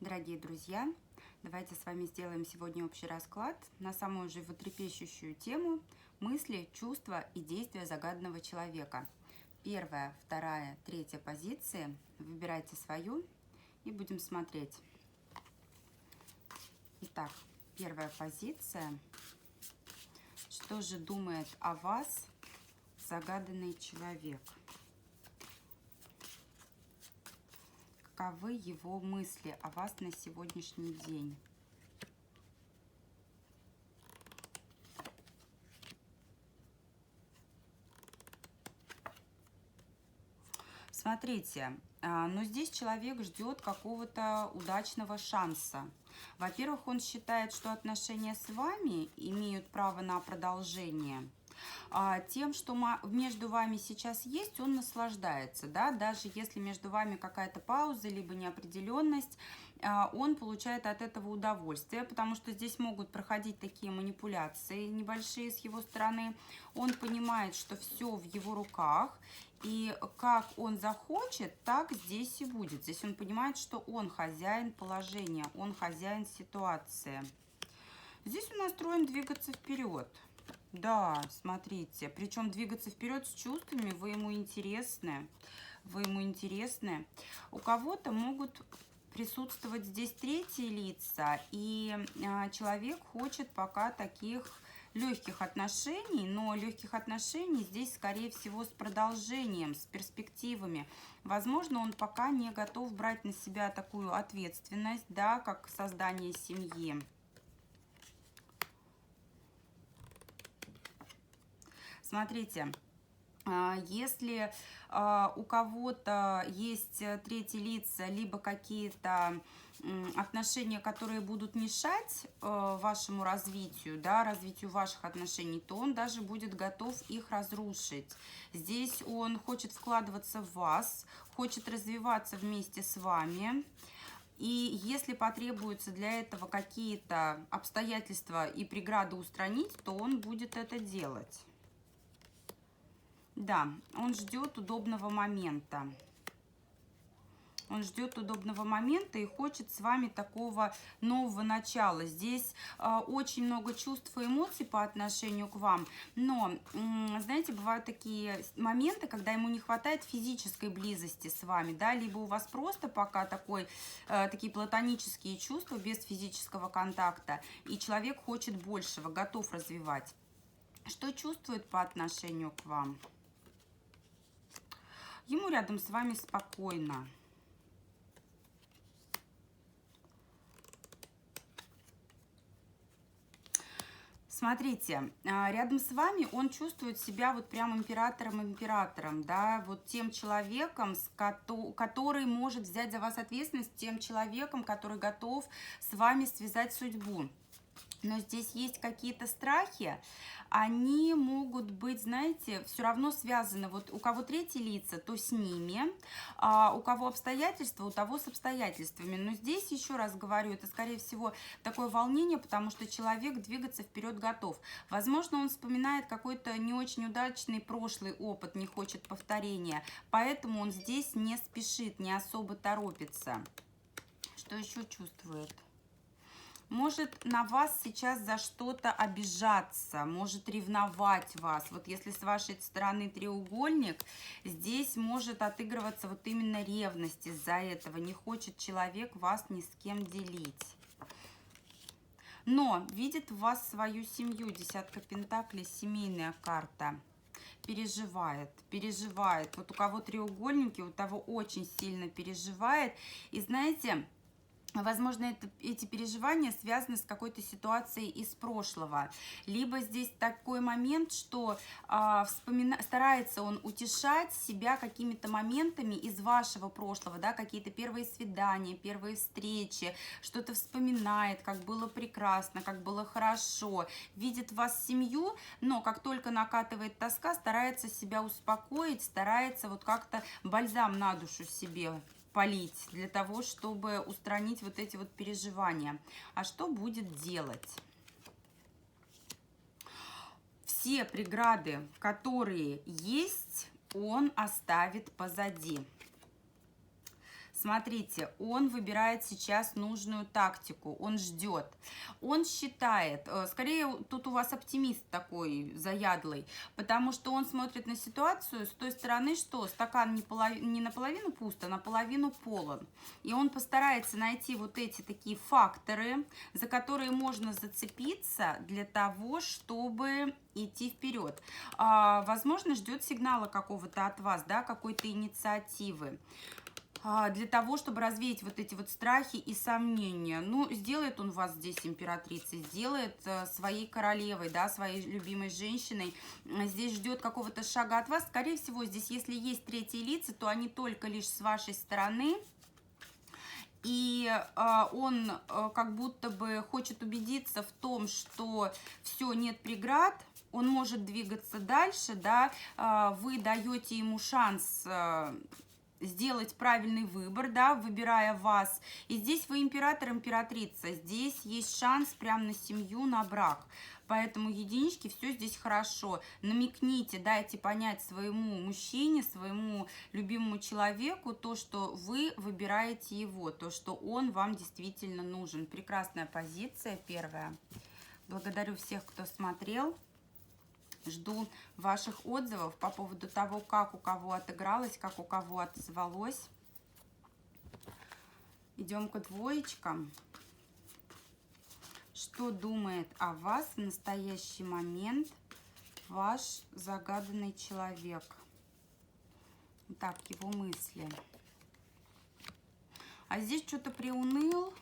Дорогие друзья, давайте с вами сделаем сегодня общий расклад на самую животрепещущую тему мысли, чувства и действия загаданного человека. Первая, вторая, третья позиции. Выбирайте свою и будем смотреть. Итак, первая позиция. Что же думает о вас загаданный человек? Каковы его мысли о вас на сегодняшний день? Смотрите, но здесь человек ждет какого-то удачного шанса. Во-первых, он считает, что отношения с вами имеют право на продолжение. Тем, что между вами сейчас есть, он наслаждается, да, даже если между вами какая-то пауза, либо неопределенность, он получает от этого удовольствие, потому что здесь могут проходить такие манипуляции небольшие с его стороны. Он понимает, что все в его руках, и как он захочет, так здесь и будет. Здесь он понимает, что он хозяин положения, он хозяин ситуации. Здесь он настроен двигаться вперед. Да, смотрите, причем двигаться вперед с чувствами, вы ему интересны. Вы ему интересны. У кого-то могут присутствовать здесь третьи лица, и человек хочет пока таких легких отношений, но легких отношений здесь, скорее всего, с продолжением, с перспективами. Возможно, он пока не готов брать на себя такую ответственность, да, как создание семьи. Смотрите, если у кого-то есть третьи лица, либо какие-то отношения, которые будут мешать вашему развитию, да, развитию ваших отношений, то он даже будет готов их разрушить. Здесь он хочет вкладываться в вас, хочет развиваться вместе с вами. И если потребуются для этого какие-то обстоятельства и преграды устранить, то он будет это делать. Да, он ждет удобного момента. Он ждет удобного момента и хочет с вами такого нового начала. Здесь очень много чувств и эмоций по отношению к вам. Но, знаете, бывают такие моменты, когда ему не хватает физической близости с вами, да, либо у вас просто пока такие платонические чувства без физического контакта, и человек хочет большего, готов развивать. Что чувствует по отношению к вам? Ему рядом с вами спокойно. Смотрите, рядом с вами он чувствует себя вот прям императором, да, вот тем человеком, который может взять за вас ответственность, тем человеком, который готов с вами связать судьбу. Но здесь есть какие-то страхи, они могут быть, знаете, все равно связаны. Вот у кого третьи лица, то с ними, а у кого обстоятельства, у того с обстоятельствами. Но здесь, еще раз говорю, это, скорее всего, такое волнение, потому что человек двигаться вперед готов. Возможно, он вспоминает какой-то не очень удачный прошлый опыт, не хочет повторения, поэтому он здесь не спешит, не особо торопится. Что еще чувствует? Может на вас сейчас за что-то обижаться, может ревновать вас. Вот если с вашей стороны треугольник, здесь может отыгрываться вот именно ревность из-за этого. Не хочет человек вас ни с кем делить. Но видит в вас свою семью. Десятка пентаклей, семейная карта. Переживает. Вот у кого треугольники, у того очень сильно переживает. И знаете... Возможно, эти переживания связаны с какой-то ситуацией из прошлого. Либо здесь такой момент, что старается он утешать себя какими-то моментами из вашего прошлого, да, какие-то первые свидания, первые встречи, что-то вспоминает, как было прекрасно, как было хорошо, видит в вас семью, но как только накатывает тоска, старается себя успокоить, старается вот как-то бальзам на душу себе полить для того, чтобы устранить вот эти вот переживания. А что будет делать? Все преграды, которые есть, он оставит позади. Смотрите, он выбирает сейчас нужную тактику, он ждет, он считает, скорее тут у вас оптимист такой заядлый, потому что он смотрит на ситуацию с той стороны, что стакан не наполовину пуст, а наполовину полон, и он постарается найти вот эти такие факторы, за которые можно зацепиться для того, чтобы идти вперед. Возможно, ждет сигнала какого-то от вас, да, какой-то инициативы, для того, чтобы развеять вот эти вот страхи и сомнения. Ну, сделает он вас здесь императрицей, сделает своей королевой, да, своей любимой женщиной. Здесь ждет какого-то шага от вас. Скорее всего, здесь, если есть третьи лица, то они только лишь с вашей стороны. И он как будто бы хочет убедиться в том, что все, нет преград, он может двигаться дальше, да, вы даете ему шанс сделать правильный выбор, да, выбирая вас. И здесь вы император, императрица. Здесь есть шанс прям на семью, на брак. Поэтому, единички, все здесь хорошо. Намекните, дайте понять своему мужчине, своему любимому человеку то, что вы выбираете его, то, что он вам действительно нужен. Прекрасная позиция первая. Благодарю всех, кто смотрел. Жду ваших отзывов по поводу того, как у кого отыгралось, как у кого отозвалось. Идем к двоечкам. Что думает о вас в настоящий момент ваш загаданный человек? Так, его мысли. А здесь что-то приуныл,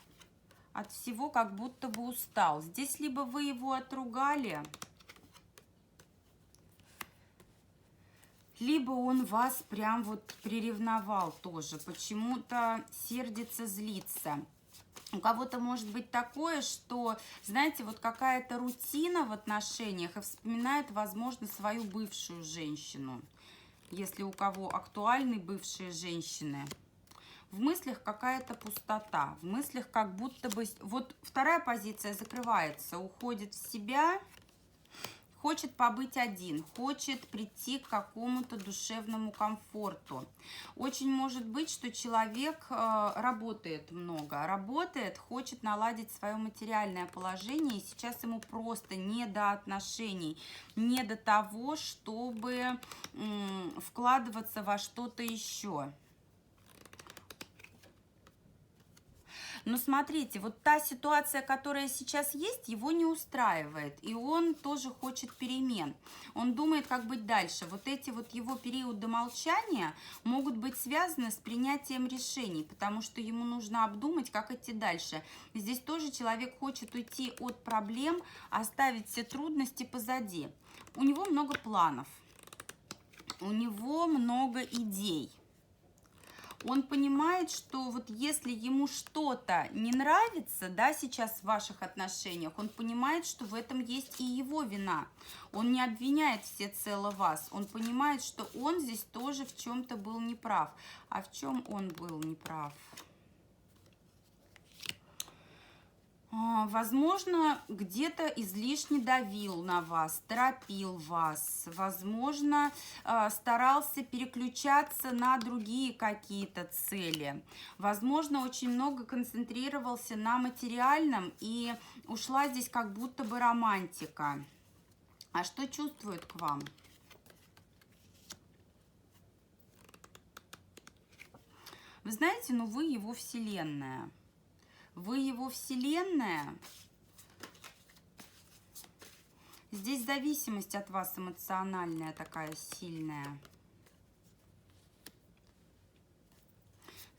от всего как будто бы устал. Здесь либо вы его отругали, либо он вас прям вот приревновал тоже, почему-то сердится, злится. У кого-то может быть такое, что, знаете, вот какая-то рутина в отношениях и вспоминает, возможно, свою бывшую женщину. Если у кого актуальны бывшие женщины. В мыслях какая-то пустота, в мыслях как будто бы... Вот вторая позиция закрывается, уходит в себя... Хочет побыть один, хочет прийти к какому-то душевному комфорту. Очень может быть, что человек работает много, работает, хочет наладить свое материальное положение, и сейчас ему просто не до отношений, не до того, чтобы вкладываться во что-то еще. Но смотрите, вот та ситуация, которая сейчас есть, его не устраивает. И он тоже хочет перемен. Он думает, как быть дальше. Вот эти вот его периоды молчания могут быть связаны с принятием решений, потому что ему нужно обдумать, как идти дальше. Здесь тоже человек хочет уйти от проблем, оставить все трудности позади. У него много планов, у него много идей. Он понимает, что вот если ему что-то не нравится, да, сейчас в ваших отношениях, он понимает, что в этом есть и его вина. Он не обвиняет всецело вас. Он понимает, что он здесь тоже в чем-то был неправ. А в чем он был неправ? Возможно, где-то излишне давил на вас, торопил вас, возможно, старался переключаться на другие какие-то цели, возможно, очень много концентрировался на материальном, и ушла здесь как будто бы романтика. А что чувствует к вам? Вы знаете, ну вы его вселенная. Вы его вселенная. Здесь зависимость от вас эмоциональная такая сильная.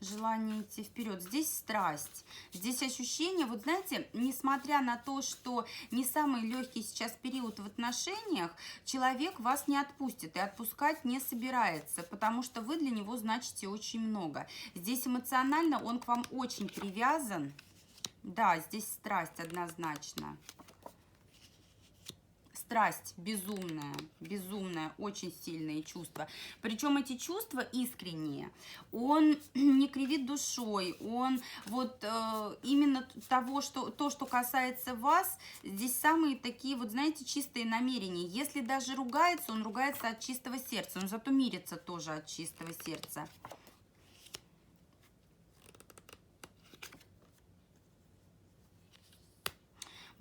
Желание идти вперед. Здесь страсть. Здесь ощущение, вот знаете, несмотря на то, что не самый легкий сейчас период в отношениях, человек вас не отпустит и отпускать не собирается, потому что вы для него значите очень много. Здесь эмоционально он к вам очень привязан. Да, здесь страсть однозначно. Страсть безумная, безумная, очень сильные чувства. Причем эти чувства искренние. Он не кривит душой, он вот именно то, что касается вас, здесь самые такие, вот знаете, чистые намерения. Если даже ругается, он ругается от чистого сердца, он зато мирится тоже от чистого сердца.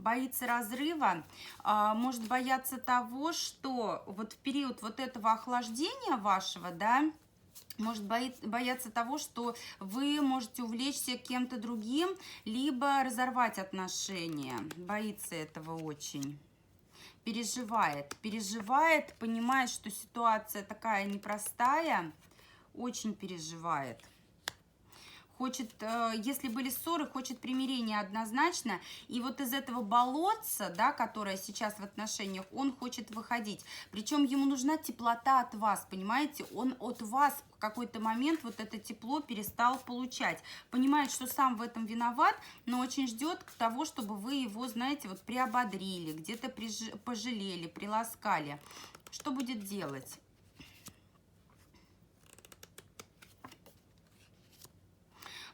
боится разрыва, может бояться того, что вот в период вот этого охлаждения вашего, да, может бояться того, что вы можете увлечься кем-то другим, либо разорвать отношения. Боится этого очень. Переживает, понимает, что ситуация такая непростая, очень переживает. Хочет, если были ссоры, хочет примирения однозначно. И вот из этого болотца, да, которое сейчас в отношениях, он хочет выходить. Причем ему нужна теплота от вас, понимаете? Он от вас в какой-то момент вот это тепло перестал получать. Понимает, что сам в этом виноват, но очень ждет того, чтобы вы его, знаете, вот приободрили, где-то пожалели, приласкали. Что будет делать?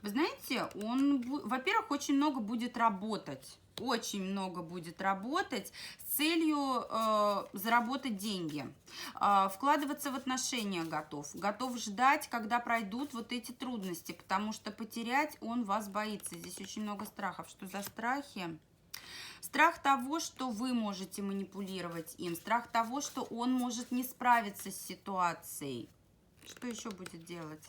Вы знаете, он, во-первых, очень много будет работать. Очень много будет работать с целью заработать деньги. Вкладываться в отношения готов. Готов ждать, когда пройдут вот эти трудности, потому что потерять он вас боится. Здесь очень много страхов. Что за страхи? Страх того, что вы можете манипулировать им. Страх того, что он может не справиться с ситуацией. Что еще будет делать?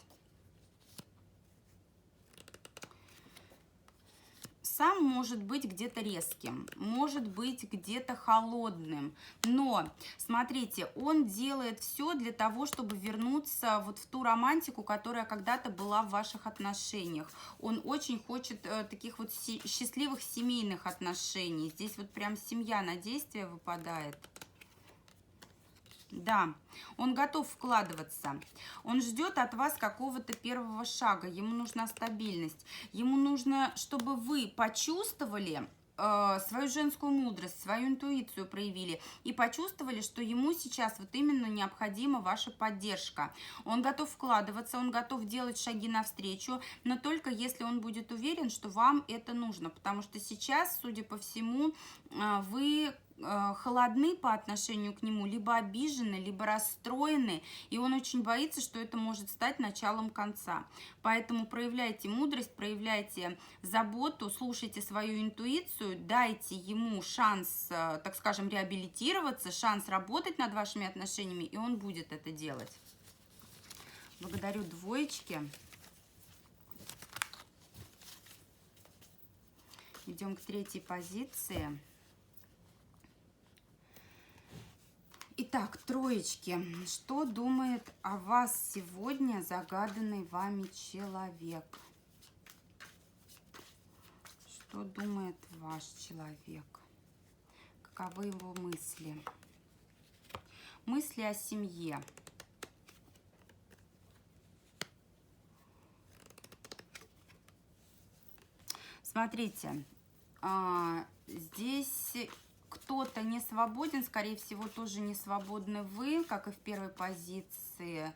Сам может быть где-то резким, может быть где-то холодным, но, смотрите, он делает все для того, чтобы вернуться вот в ту романтику, которая когда-то была в ваших отношениях. Он очень хочет таких вот счастливых семейных отношений. Здесь вот прям семья на действие выпадает. Да, он готов вкладываться. Он ждет от вас какого-то первого шага. Ему нужна стабильность. Ему нужно, чтобы вы почувствовали свою женскую мудрость, свою интуицию проявили и почувствовали, что ему сейчас вот именно необходима ваша поддержка. Он готов вкладываться, он готов делать шаги навстречу, но только если он будет уверен, что вам это нужно, потому что сейчас, судя по всему, вы холодны по отношению к нему, либо обижены, либо расстроены, и он очень боится, что это может стать началом конца. Поэтому проявляйте мудрость, проявляйте заботу, слушайте свою интуицию, дайте ему шанс, так скажем, реабилитироваться, шанс работать над вашими отношениями, и он будет это делать. Благодарю, двоечки. Идем к третьей позиции. Итак, троечки, что думает о вас сегодня загаданный вами человек? Что думает ваш человек? Каковы его мысли? Мысли о семье. Смотрите, здесь кто-то не свободен, скорее всего, тоже не свободны вы, как и в первой позиции.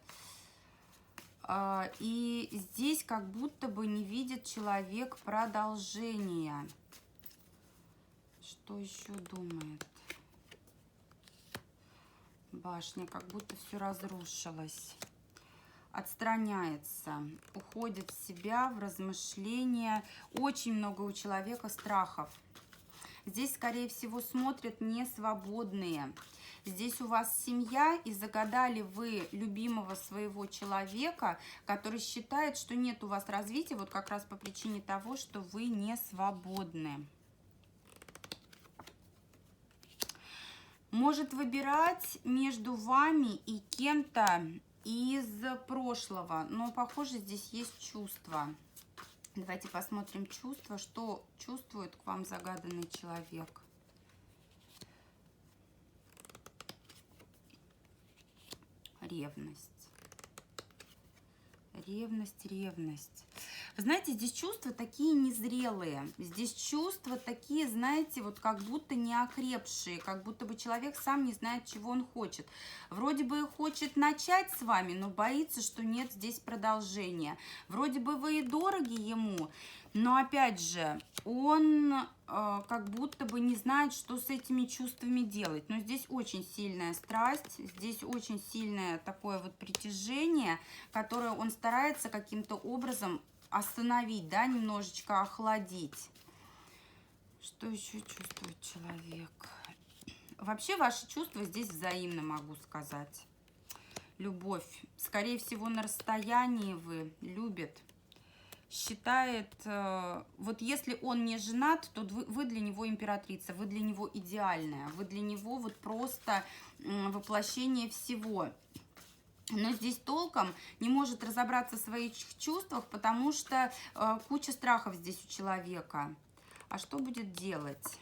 И здесь как будто бы не видит человек продолжения. Что еще думает? Башня, как будто все разрушилось. Отстраняется, уходит в себя, в размышления. Очень много у человека страхов. Здесь, скорее всего, смотрят несвободные. Здесь у вас семья, и загадали вы любимого своего человека, который считает, что нет у вас развития, вот как раз по причине того, что вы не свободны. Может выбирать между вами и кем-то из прошлого, но, похоже, здесь есть чувства. Давайте посмотрим чувства, что чувствует к вам загаданный человек. Ревность. Ревность. Вы знаете, здесь чувства такие незрелые. Здесь чувства такие, знаете, вот как будто не окрепшие, как будто бы человек сам не знает, чего он хочет. Вроде бы хочет начать с вами, но боится, что нет здесь продолжения. Вроде бы вы и дороги ему, но опять же, он как будто бы не знает, что с этими чувствами делать. Но здесь очень сильная страсть, здесь очень сильное такое вот притяжение, которое он старается каким-то образом остановить, да, немножечко охладить. Что еще чувствует человек? Вообще ваши чувства здесь взаимно, могу сказать. Любовь. Скорее всего, на расстоянии вы любит. Считает, вот если он не женат, то вы для него императрица, вы для него идеальная, вы для него вот просто воплощение всего. Но здесь толком не может разобраться в своих чувствах, потому что куча страхов здесь у человека. А что будет делать?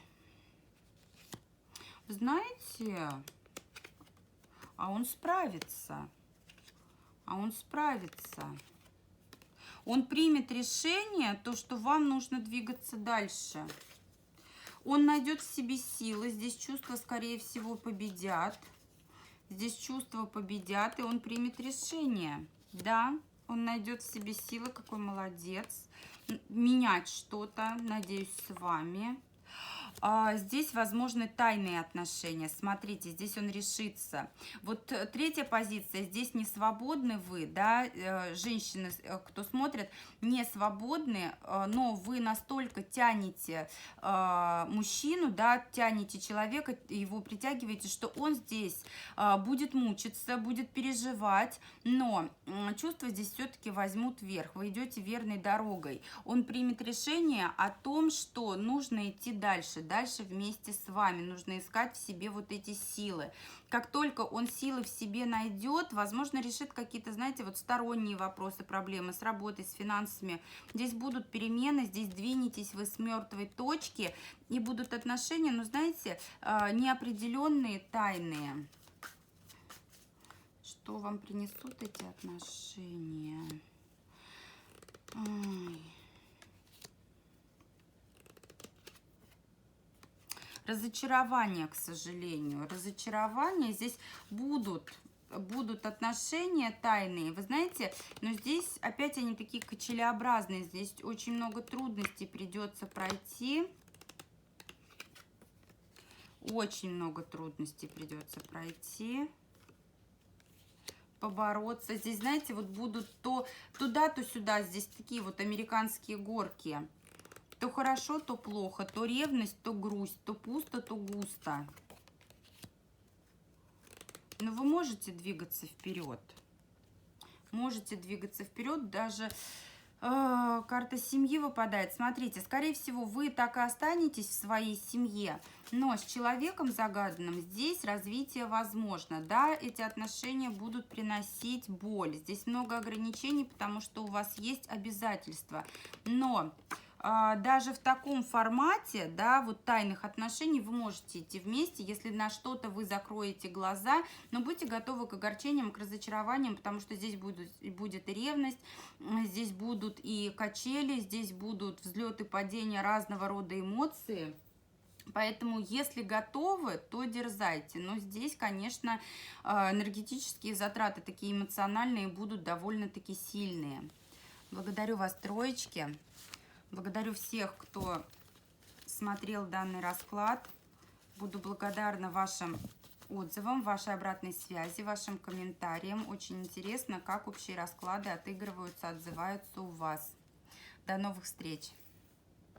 Знаете, а он справится. А он справится. Он примет решение, то, что вам нужно двигаться дальше. Он найдет в себе силы. Здесь чувства, скорее всего, победят. Здесь чувства победят, и он примет решение. Да, он найдет в себе силы, какой молодец. Менять что-то, надеюсь, с вами. Здесь возможны тайные отношения. Смотрите, здесь он решится. Вот третья позиция. Здесь не свободны вы, да, женщины, кто смотрит, не свободны, но вы настолько тянете мужчину, да, тянете человека, его притягиваете, что он здесь будет мучиться, будет переживать, но чувства здесь все-таки возьмут верх. Вы идете верной дорогой. Он примет решение о том, что нужно идти дальше. Дальше вместе с вами нужно искать в себе вот эти силы. Как только он силы в себе найдет, возможно, решит какие-то, знаете, вот сторонние вопросы, проблемы с работой, с финансами. Здесь будут перемены, здесь двинетесь вы с мертвой точки, и будут отношения, ну, знаете, неопределенные, тайные. Что вам принесут эти отношения? Ой. Разочарование, к сожалению. Разочарование. Здесь будут отношения тайные. Вы знаете, но здесь опять они такие качелеобразные. Здесь очень много трудностей придется пройти. Очень много трудностей придется пройти. Побороться. Здесь, знаете, вот будут то туда, то сюда. Здесь такие вот американские горки. То хорошо, то плохо, то ревность, то грусть, то пусто, то густо. Но вы можете двигаться вперед. Можете двигаться вперед, даже карта семьи выпадает. Смотрите, скорее всего, вы так и останетесь в своей семье, но с человеком загаданным здесь развитие возможно. Да, эти отношения будут приносить боль. Здесь много ограничений, потому что у вас есть обязательства. Но даже в таком формате, да, вот тайных отношений вы можете идти вместе, если на что-то вы закроете глаза, но будьте готовы к огорчениям, к разочарованиям, потому что здесь будет и ревность, здесь будут и качели, здесь будут взлеты, падения, разного рода эмоции. Поэтому, если готовы, то дерзайте. Но здесь, конечно, энергетические затраты, такие эмоциональные, будут довольно-таки сильные. Благодарю вас, троечки. Благодарю всех, кто смотрел данный расклад. Буду благодарна вашим отзывам, вашей обратной связи, вашим комментариям. Очень интересно, как общие расклады отыгрываются, отзываются у вас. До новых встреч!